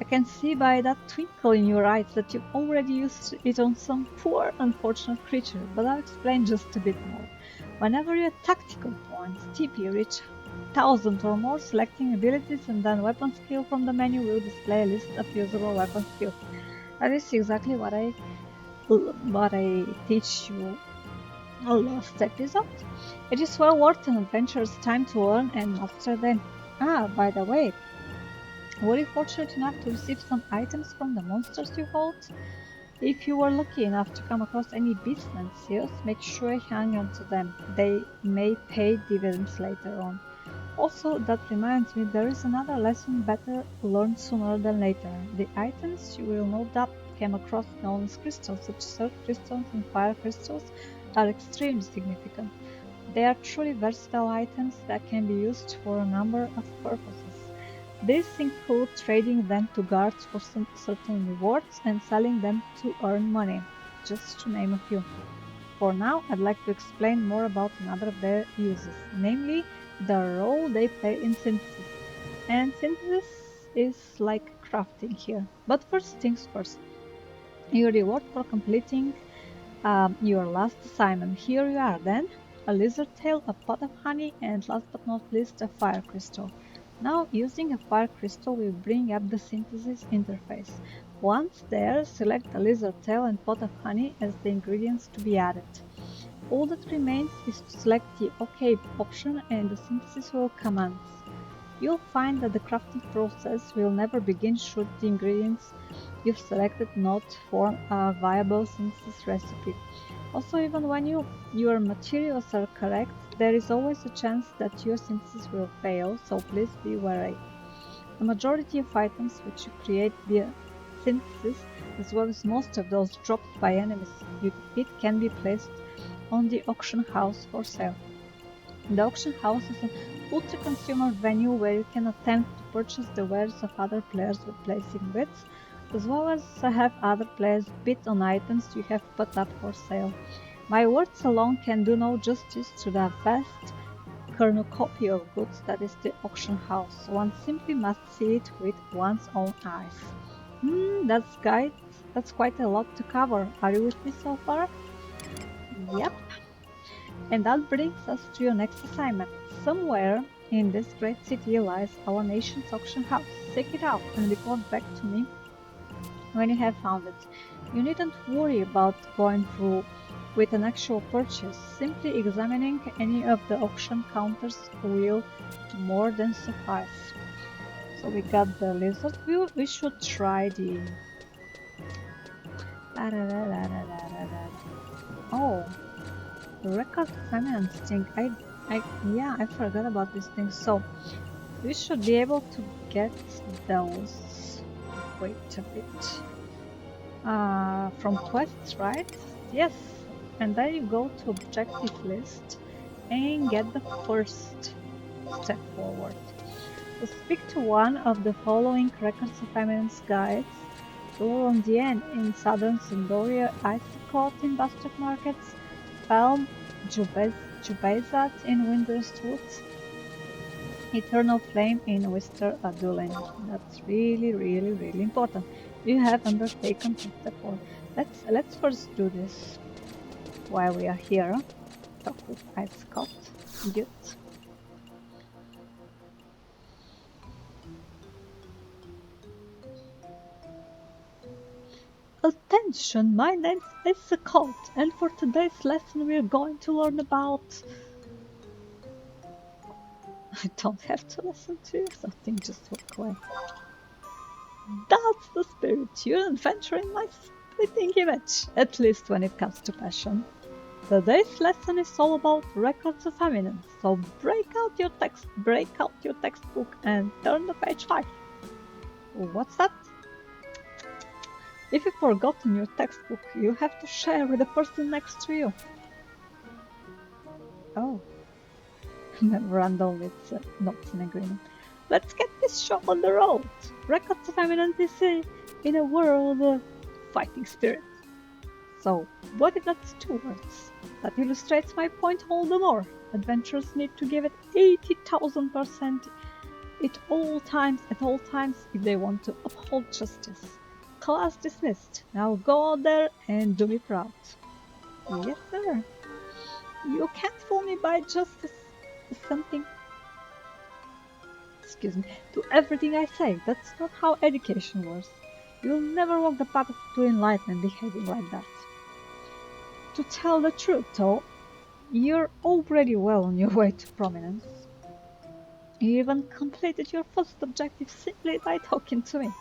I can see by that twinkle in your eyes that you've already used it on some poor, unfortunate creature, but I'll explain just a bit more. Whenever you at tactical points, TP reach 1,000 or more, selecting abilities and then weapon skill from the menu will display a list of usable weapon skills. That is exactly what I teach you last episode. It is well worth an adventure's time to learn and master them. Ah, by the way, were you fortunate enough to receive some items from the monsters you fought? If you were lucky enough to come across any beastmen seals, make sure you hang on to them. They may pay dividends later on. Also, that reminds me, there is another lesson better learned sooner than later. The items you will no doubt come across known as crystals, such as earth crystals and fire crystals, are extremely significant. They are truly versatile items that can be used for a number of purposes. These include trading them to guards for some certain rewards and selling them to earn money, just to name a few. For now, I'd like to explain more about another of their uses, namely the role they play in synthesis. And synthesis is like crafting here. But first things first, your reward for completing your last assignment. Here you are then, a lizard tail, a pot of honey, and last but not least, a fire crystal. Now, using a fire crystal will bring up the synthesis interface. Once there, select the lizard tail and pot of honey as the ingredients to be added. All that remains is to select the OK option and the synthesis will commence. You'll find that the crafting process will never begin should the ingredients you've selected not form a viable synthesis recipe. Also, even when your materials are correct, there is always a chance that your synthesis will fail, so please be wary. The majority of items which you create via synthesis, as well as most of those dropped by enemies you defeat, can be placed on the auction house for sale. The auction house is an ultra-consumer venue where you can attempt to purchase the wares of other players with placing bids, as well as have other players bid on items you have put up for sale. My words alone can do no justice to the vast cornucopia of goods that is the auction house. One simply must see it with one's own eyes. That's quite a lot to cover. Are you with me so far? Yep. And that brings us to your next assignment. Somewhere in this great city lies our nation's auction house. Seek it out and report back to me when you have found it. You needn't worry about going through with an actual purchase. Simply examining any of the auction counters will more than suffice. So we got the lizard view. We should try the... Oh, record feminine thing. I forgot about this thing. So we should be able to get those. Wait a bit. From quests, right? Yes. And then you go to objective list and get the first step forward. So speak to one of the following Records of Eminence guides. Lorondien in southern Sindoria, Icecot in Bastok Markets, Palm Jubaizat in Windrest Woods, Eternal Flame in Wister Adulin. That's really important. You have undertaken to step forward. Let's first do this while we are here. Talk with Icecot. Good. Attention, my name is Icecot, and for today's lesson we are going to learn about... I don't have to listen to you, so I think just walk away. That's the spirit, you adventuring my splitting image, at least when it comes to passion. Today's lesson is all about Records of Eminence, so break out your textbook and turn to page 5. What's that? If you've forgotten your textbook, you have to share with the person next to you. Oh. Memorandum with notes and agreement. Let's get this show on the road. Records of Eminence is in a world of fighting spirit. So, what if that's 2 words? That illustrates my point all the more. Adventurers need to give it 80,000% at all times if they want to uphold justice. Class dismissed. Now go out there and do me proud. Yes, sir. You can't fool me by just something. excuse me, to everything I say. That's not how education works. You'll never walk the path to enlightenment behaving like that. To tell the truth, though, you're already well on your way to prominence. You even completed your first objective simply by talking to me.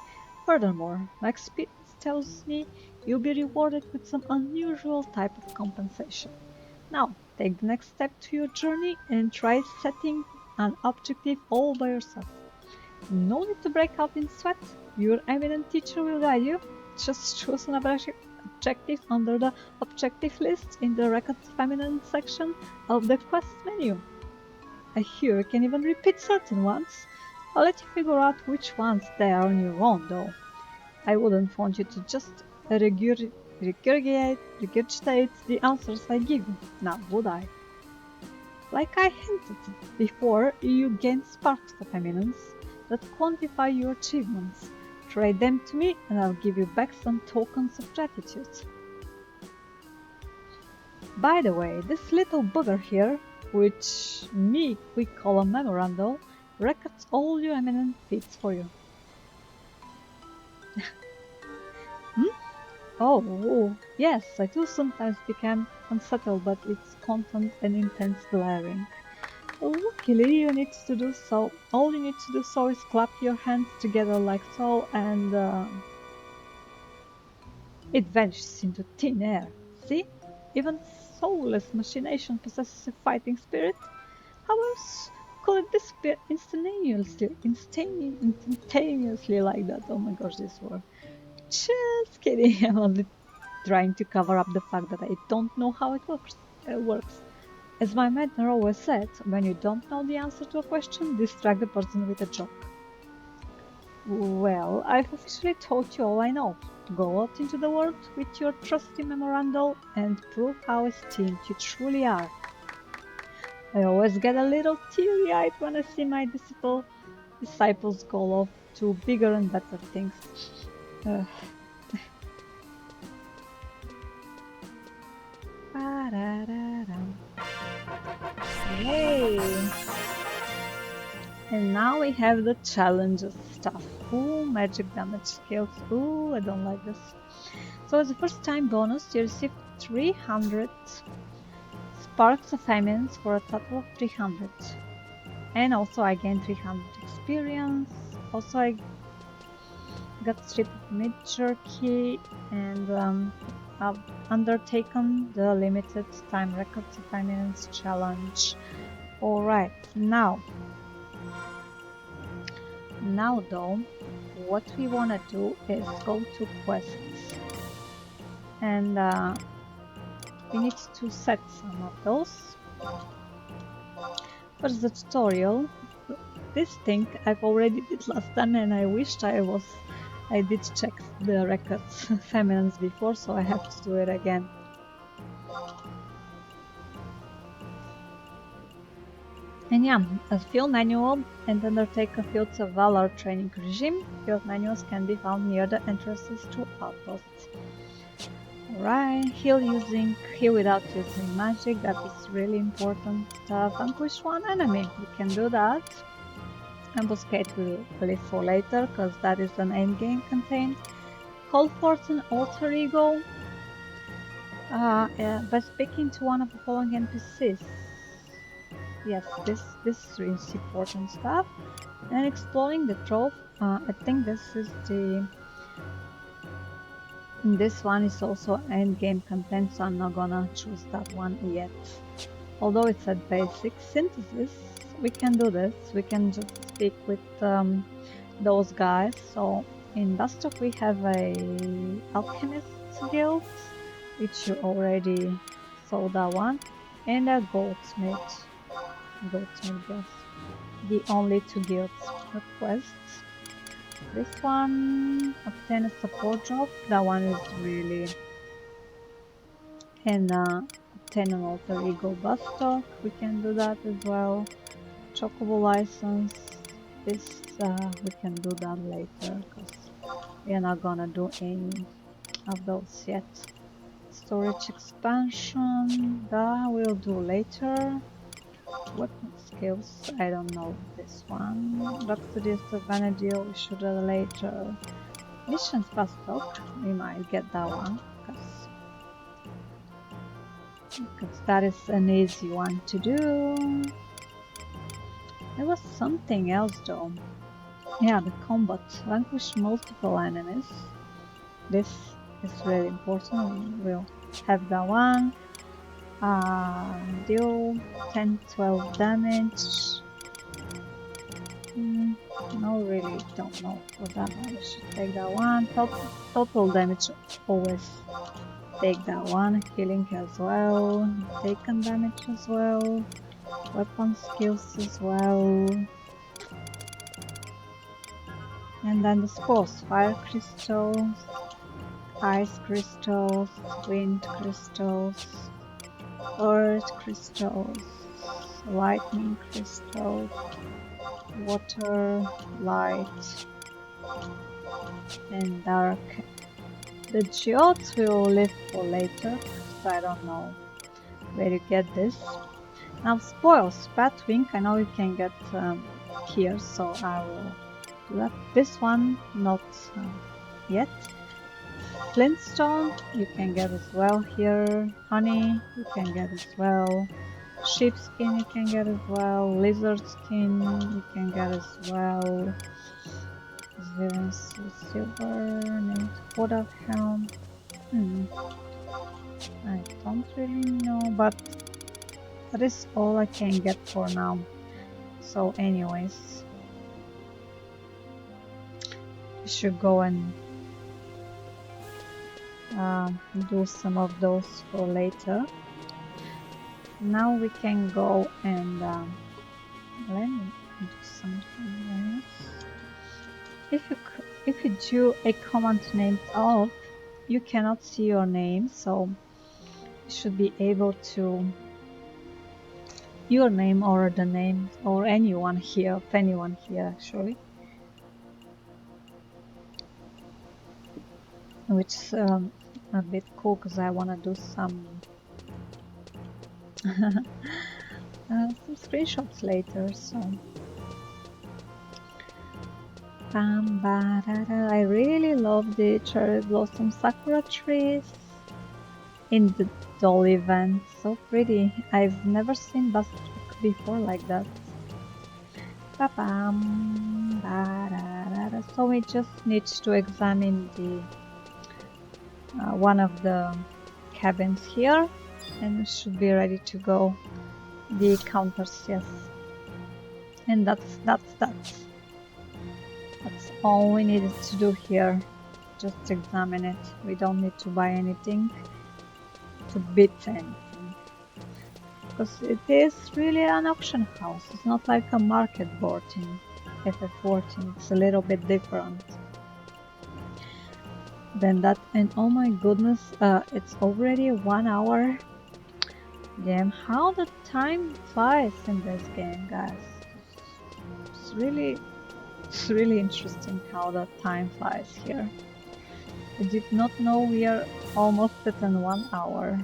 Furthermore, my experience tells me you'll be rewarded with some unusual type of compensation. Now, take the next step to your journey and try setting an objective all by yourself. No need to break out in sweat. Your eminent teacher will guide you. Just choose an objective under the objective list in the Records Feminine section of the quest menu. I hear you can even repeat certain ones. I'll let you figure out which ones they are on your own, though. I wouldn't want you to just regurgitate the answers I give you, now would I? Like I hinted before, you gain sparks of eminence that quantify your achievements. Trade them to me and I'll give you back some tokens of gratitude. By the way, this little bugger here, which we call a memorandum, records all your eminent feats for you. Oh, yes, I do sometimes become unsettled by its content and intense glaring. Luckily, you need to do so. All you need to do so is clap your hands together like so, and it vanishes into thin air. See? Even soulless machination possesses a fighting spirit. How else could it disappear instantaneously like that? Oh my gosh, this word. Just kidding. I'm only trying to cover up the fact that I don't know how it works. As my mentor always said, when you don't know the answer to a question, distract the person with a joke. Well, I've officially told you all I know. Go out into the world with your trusty memorandum and prove how esteemed you truly are. I always get a little teary-eyed when I see my disciples go off to bigger and better things. Yay! And now we have the challenges stuff. Ooh, magic damage skills. Ooh, I don't like this. So as a first time bonus, you receive 300 sparks of eminence for a total of 300. And also I gain 300 experience. Also I got stripped of mid jerky and I've undertaken the limited time records of eminence challenge. Alright, now though, what we want to do is go to quests and we need to set some of those. First the tutorial. This thing I've already did last time and I wished I did check the records feminines before, so I have to do it again. And yeah, a field manual and Undertaker Fields of Valor training regime. Field manuals can be found near the entrances to outposts. Alright, heal without using magic, that is really important stuff. Vanquish one enemy, we can do that. Ambuscade will leave for later, because that is an endgame contained. Call forth an alter ego by speaking to one of the following NPCs. Yes, this is important stuff. And exploring the trove, I think this one is also endgame content, so I'm not gonna choose that one yet. Although it's a basic synthesis, we can do this. We can just speak with those guys. So in Bastok we have a alchemist guild, which you already saw that one, and a goldsmith. Yes. The only two guilds requests. This one, obtain a support job. That one is really... And obtain an alter ego Bastok. We can do that as well. Chocobo license. This we can do that later because we are not gonna do any of those yet. Storage expansion, that we'll do later. Weapon skills, I don't know this one. Rhapsody of Vanadil, we should later. Missions fast talk, we might get that one, because that is an easy one to do. There was something else though. Yeah, the combat. Vanquish multiple enemies. This is really important. We'll have that one. Deal 10-12 damage. No, really don't know for that one. We should take that one. Total damage, always take that one. Healing as well. Taken damage as well. Weapon skills as well. And then the spores. Fire crystals. Ice crystals. Wind crystals. Earth crystals. Lightning crystals. Water, light, and dark. The geodes will live for later, so I don't know where you get this. Now spoils, Batwing, I know you can get here, so I will do that. This one, not yet. Flintstone, you can get as well here. Honey, you can get as well. Sheepskin you can get as well, lizard skin you can get as well, silver, named Kodak helm. I don't really know, but that is all I can get for now. So anyways, we should go and do some of those for later. Now we can go and let me do something else. If you do a command named off, you cannot see your name, so you should be able to your name or the name or anyone here, actually, which is a bit cool because I want to do some some screenshots later. So I really love the cherry blossom sakura trees in the doll event. So pretty. I've never seen Basilisk before like that. So we just need to examine the one of the cabins here, and we should be ready to go. The counters, yes. And that's all we needed to do here. Just examine it. We don't need to buy anything to beat anything, because it is really an auction house. It's not like a market board in FF14. It's a little bit different than that. And oh my goodness, it's already 1 hour. Damn, how the time flies in this game, guys. It's really interesting how the time flies here. I did not know we are almost at 1 hour.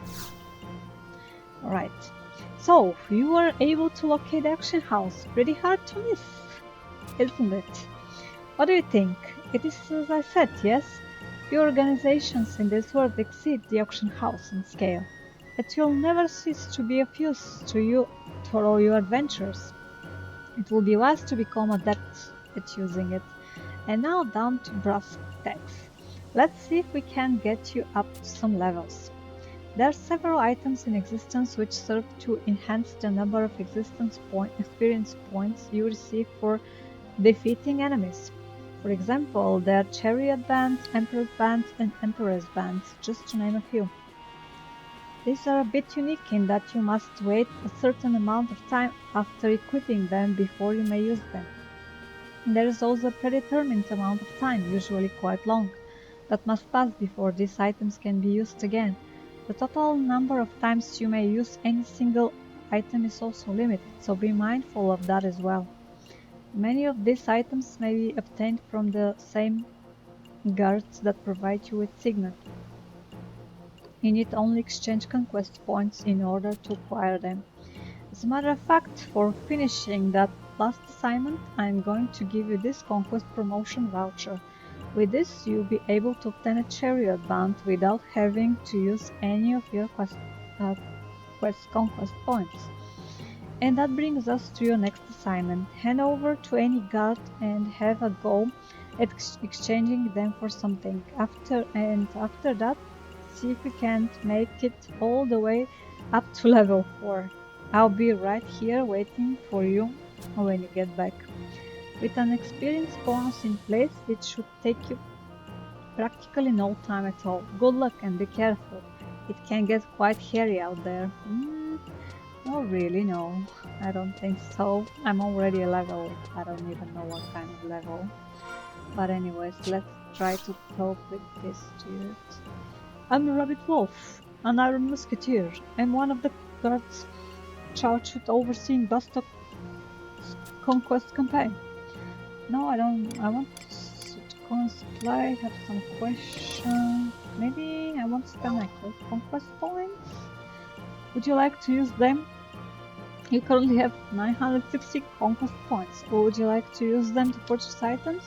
Alright, so you were able to locate the auction house. Pretty hard to miss, isn't it? What do you think? It is as I said, yes? Few organizations in this world exceed the auction house in scale. It will never cease to be of use to you for all your adventures. It will be wise to become adept at using it. And now down to brass tacks. Let's see if we can get you up to some levels. There are several items in existence which serve to enhance the number of experience points you receive for defeating enemies. For example, there are Chariot Bands, Emperor Bands, and Empress Bands, just to name a few. These are a bit unique in that you must wait a certain amount of time after equipping them before you may use them. There is also a predetermined amount of time, usually quite long, that must pass before these items can be used again. The total number of times you may use any single item is also limited, so be mindful of that as well. Many of these items may be obtained from the same guards that provide you with Signet. You need only exchange conquest points in order to acquire them. As a matter of fact, for finishing that last assignment, I'm going to give you this conquest promotion voucher. With this, you'll be able to obtain a chariot band without having to use any of your conquest points. And that brings us to your next assignment. Hand over to any guard and have a go at exchanging them for something. After that, see if we can't make it all the way up to level 4. I'll be right here waiting for you when you get back. With an experience bonus in place, it should take you practically no time at all. Good luck and be careful. It can get quite hairy out there. No, really, no. I don't think so. I'm already a level. I don't even know what kind of level. But anyways, let's try to talk with this dude. I'm a rabbit wolf, an iron musketeer. I'm one of the guards charged with overseeing Bastok conquest campaign. No, I don't. I want to contemplate, have some questions. Maybe I want to spend my conquest points. Would you like to use them? You currently have 960 conquest points. Or would you like to use them to purchase items?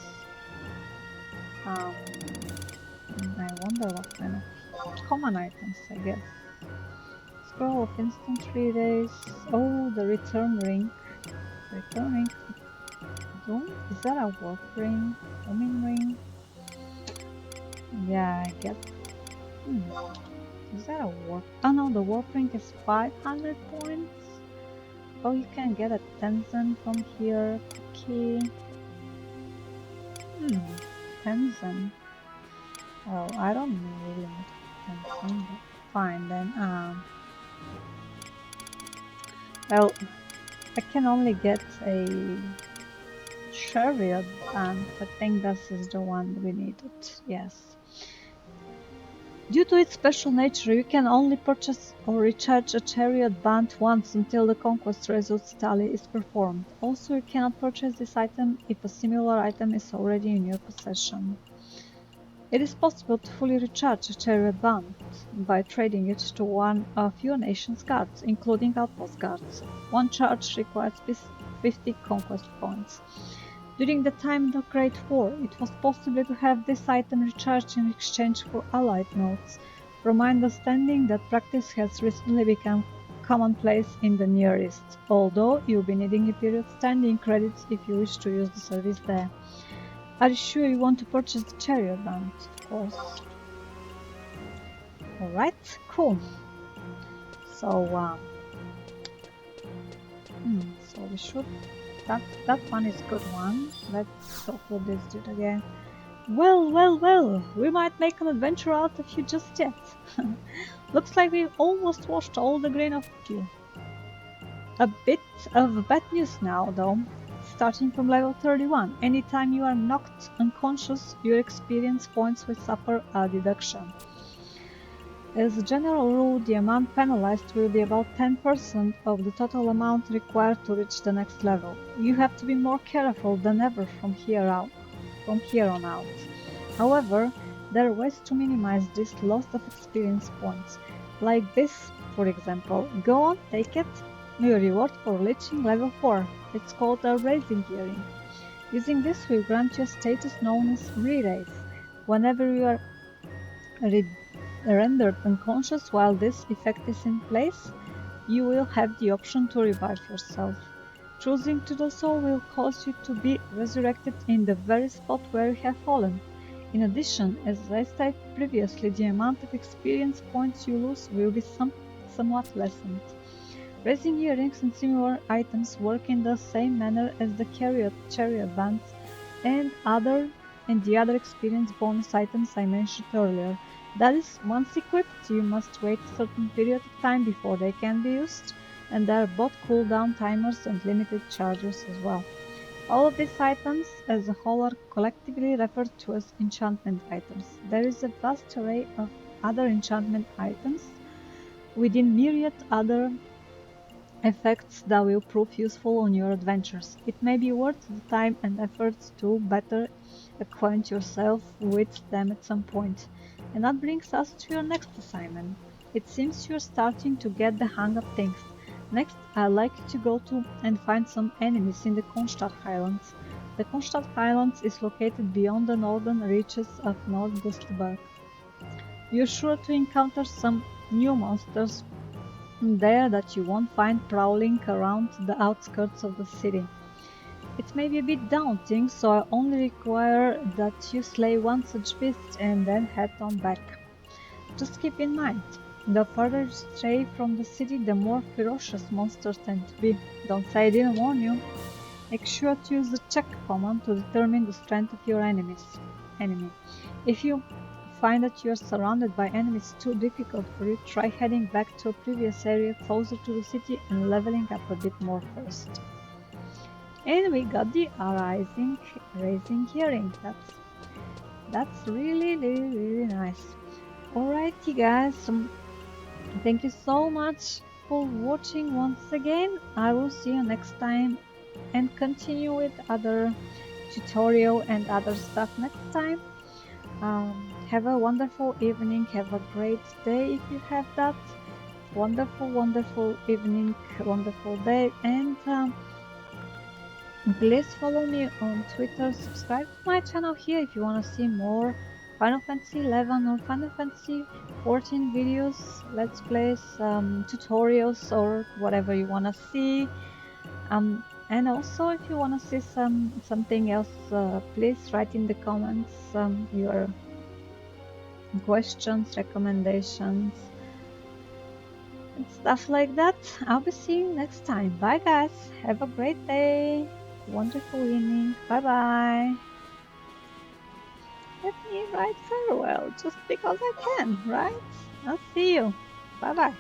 I wonder what kind of common items, I guess. Scroll of instant 3 days. Oh, the return ring. Return ring. Doom? Is that a warp ring? Homing ring? Yeah, I get. Is that a warp? Oh no, the warp ring is 500 points. Oh, you can get a Tenzin from here. Okay. Tenzin. Oh, I don't really need Tenzin, but fine then. Well, I can only get a chariot, and I think this is the one we needed. Yes. Due to its special nature, you can only purchase or recharge a chariot band once until the conquest results tally is performed. Also, you cannot purchase this item if a similar item is already in your possession. It is possible to fully recharge a chariot band by trading it to one of your nation's guards, including outpost guards. One charge requires 50 conquest points. During the time of the Great War, it was possible to have this item recharged in exchange for allied notes. From my understanding, that practice has recently become commonplace in the Near East, although you'll be needing a period standing credits if you wish to use the service there. Are you sure you want to purchase the chariot band? Of course. Alright, cool. So, so we should... That one is a good one. Let's talk with this dude again. Well, we might make an adventure out of you just yet. Looks like we've almost washed all the grain off of you. A bit of bad news now, though. Starting from level 31, anytime you are knocked unconscious, your experience points will suffer a deduction. As a general rule, the amount penalized will be about 10% of the total amount required to reach the next level. You have to be more careful than ever from here on out. However, there are ways to minimize this loss of experience points. Like this, for example. Go on, take it. Your reward for reaching level 4. It's called a Raising Gearing. Using this will grant you a status known as Re-Raise. Whenever you are rendered unconscious while this effect is in place, you will have the option to revive yourself. Choosing to do so will cause you to be resurrected in the very spot where you have fallen. In addition, as I stated previously, the amount of experience points you lose will be somewhat lessened. Raising earrings and similar items work in the same manner as the chariot bands and the other experience bonus items I mentioned earlier. That is, once equipped, you must wait a certain period of time before they can be used, and there are both cooldown timers and limited charges as well. All of these items as a whole are collectively referred to as enchantment items. There is a vast array of other enchantment items within myriad other effects that will prove useful on your adventures. It may be worth the time and efforts to better acquaint yourself with them at some point. And that brings us to your next assignment. It seems you're starting to get the hang of things. Next, I like to go to and find some enemies in the Kronstadt Highlands. The Kronstadt Highlands is located beyond the northern reaches of Nordgustberg. You're sure to encounter some new monsters there that you won't find prowling around the outskirts of the city. It may be a bit daunting, so I only require that you slay one such beast and then head on back. Just keep in mind, the further you stray from the city, the more ferocious monsters tend to be. Don't say I didn't warn you. Make sure to use the check command to determine the strength of your enemy. If you find that you are surrounded by enemies too difficult for you, try heading back to a previous area closer to the city and leveling up a bit more first. And we got the raising hearing. That's really nice. Alrighty guys, thank you so much for watching once again. I will see you next time and continue with other tutorial and other stuff next time. Have a wonderful evening, have a great day if you have that. Wonderful evening, wonderful day, and please follow me on Twitter, subscribe to my channel here if you want to see more Final Fantasy 11 or Final Fantasy 14 videos, let's plays, tutorials, or whatever you want to see. And also if you want to see something else, please write in the comments your questions, recommendations, and stuff like that. I'll be seeing you next time. Bye guys, have a great day, wonderful evening, bye bye. Let me write farewell just because I can, right? I'll see you. Bye bye.